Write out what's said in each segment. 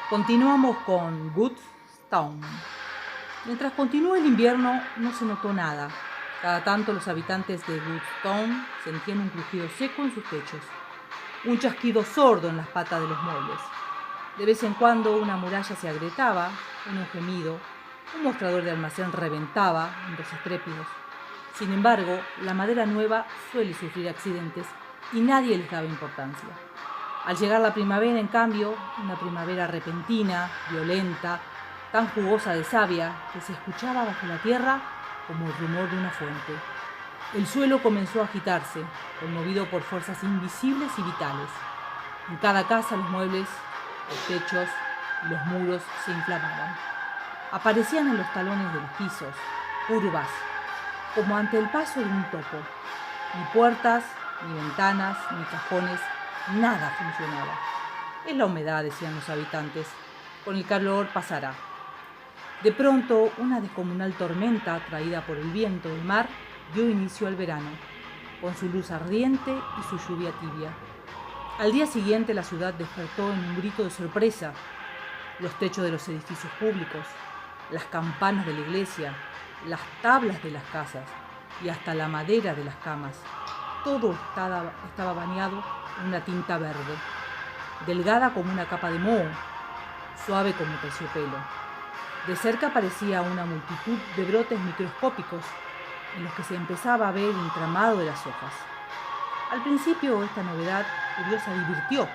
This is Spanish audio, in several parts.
Continuamos con Woodstown. Mientras continuó el invierno, no se notó nada. Cada tanto los habitantes de Woodstown sentían un crujido seco en sus techos, un chasquido sordo en las patas de los muebles. De vez en cuando una muralla se agrietaba en un gemido, un mostrador de almacén reventaba en dos estrépidos. Sin embargo, la madera nueva suele sufrir accidentes y nadie les daba importancia. Al llegar la primavera, en cambio, una primavera repentina, violenta, tan jugosa de savia que se escuchaba bajo la tierra como el rumor de una fuente. El suelo comenzó a agitarse, conmovido por fuerzas invisibles y vitales. En cada casa los muebles, los techos y los muros se inflamaban. Aparecían en los talones de los pisos, curvas, como ante el paso de un topo. Ni puertas, ni ventanas, ni cajones, nada funcionaba. Es la humedad, decían los habitantes. Con el calor pasará. De pronto, una descomunal tormenta, traída por el viento del mar, dio inicio al verano, con su luz ardiente y su lluvia tibia. Al día siguiente, la ciudad despertó en un grito de sorpresa. Los techos de los edificios públicos, las campanas de la iglesia, las tablas de las casas y hasta la madera de las camas, todo estaba bañado en una tinta verde, delgada como una capa de moho, suave como terciopelo. De cerca parecía una multitud de brotes microscópicos en los que se empezaba a ver el entramado de las hojas. Al principio esta novedad curiosa divirtió,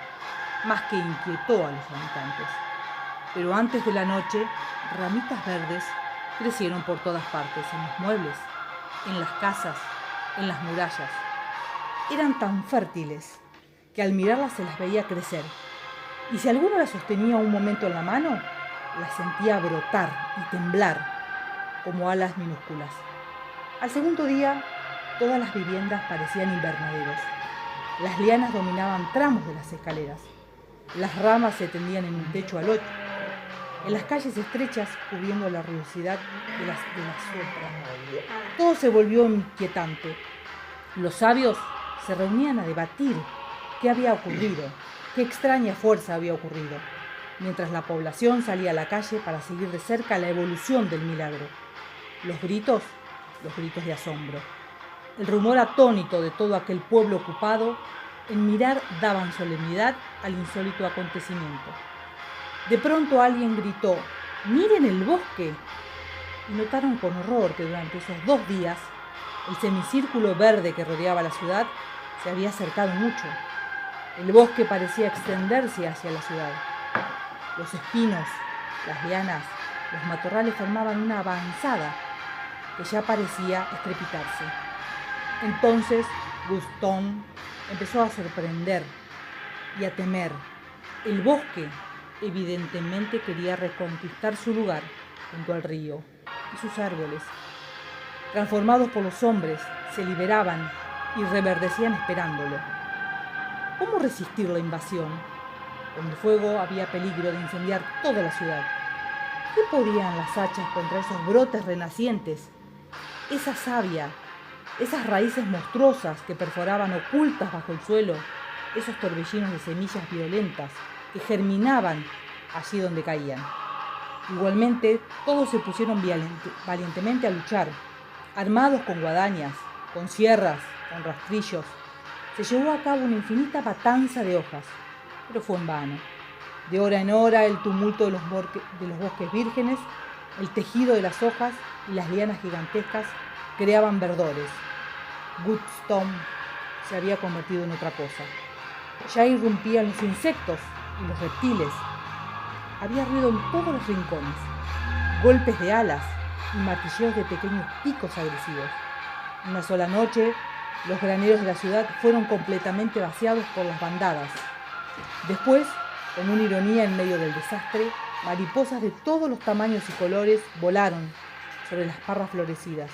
más que inquietó a los habitantes. Pero antes de la noche, ramitas verdes crecieron por todas partes, en los muebles, en las casas, en las murallas. Eran tan fértiles que al mirarlas se las veía crecer, y si alguno las sostenía un momento en la mano, las sentía brotar y temblar como alas minúsculas. Al segundo día, todas las viviendas parecían invernaderos. Las lianas dominaban tramos de las escaleras. Las ramas se tendían en un techo al ocho, en las calles estrechas cubriendo la ruidosidad de la sombra. Todo se volvió inquietante. Los sabios se reunían a debatir qué había ocurrido, qué extraña fuerza había ocurrido, mientras la población salía a la calle para seguir de cerca la evolución del milagro. Los gritos de asombro, el rumor atónito de todo aquel pueblo ocupado en mirar daban solemnidad al insólito acontecimiento. De pronto alguien gritó: ¡miren el bosque! Y notaron con horror que durante esos 2 días el semicírculo verde que rodeaba la ciudad se había acercado mucho. El bosque parecía extenderse hacia la ciudad. Los espinos, las lianas, los matorrales formaban una avanzada que ya parecía estrepitarse. Entonces Woodstown empezó a sorprender y a temer. El bosque evidentemente quería reconquistar su lugar junto al río y sus árboles, transformados por los hombres, se liberaban y reverdecían esperándolo. ¿Cómo resistir la invasión? Con el fuego había peligro de incendiar toda la ciudad. ¿Qué podían las hachas contra esos brotes renacientes? Esa savia, esas raíces monstruosas que perforaban ocultas bajo el suelo, esos torbellinos de semillas violentas que germinaban allí donde caían. Igualmente, todos se pusieron valientemente a luchar, armados con guadañas, con sierras, con rastrillos. Se llevó a cabo una infinita matanza de hojas, pero fue en vano. De hora en hora, el tumulto de los bosques vírgenes, el tejido de las hojas y las lianas gigantescas creaban verdores. Woodstown se había convertido en otra cosa. Ya irrumpían los insectos y los reptiles. Había ruido en todos los rincones, golpes de alas y martilleos de pequeños picos agresivos. Una sola noche, los graneros de la ciudad fueron completamente vaciados por las bandadas. Después, con una ironía en medio del desastre, mariposas de todos los tamaños y colores volaron sobre las parras florecidas,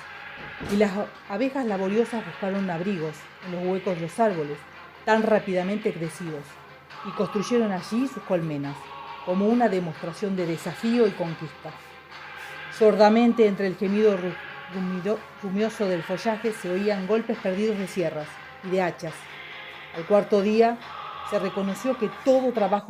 y las abejas laboriosas buscaron abrigos en los huecos de los árboles tan rápidamente crecidos, y construyeron allí sus colmenas, como una demostración de desafío y conquista. Sordamente, entre el gemido rumioso del follaje, se oían golpes perdidos de sierras y de hachas. Al cuarto día se reconoció que todo trabajo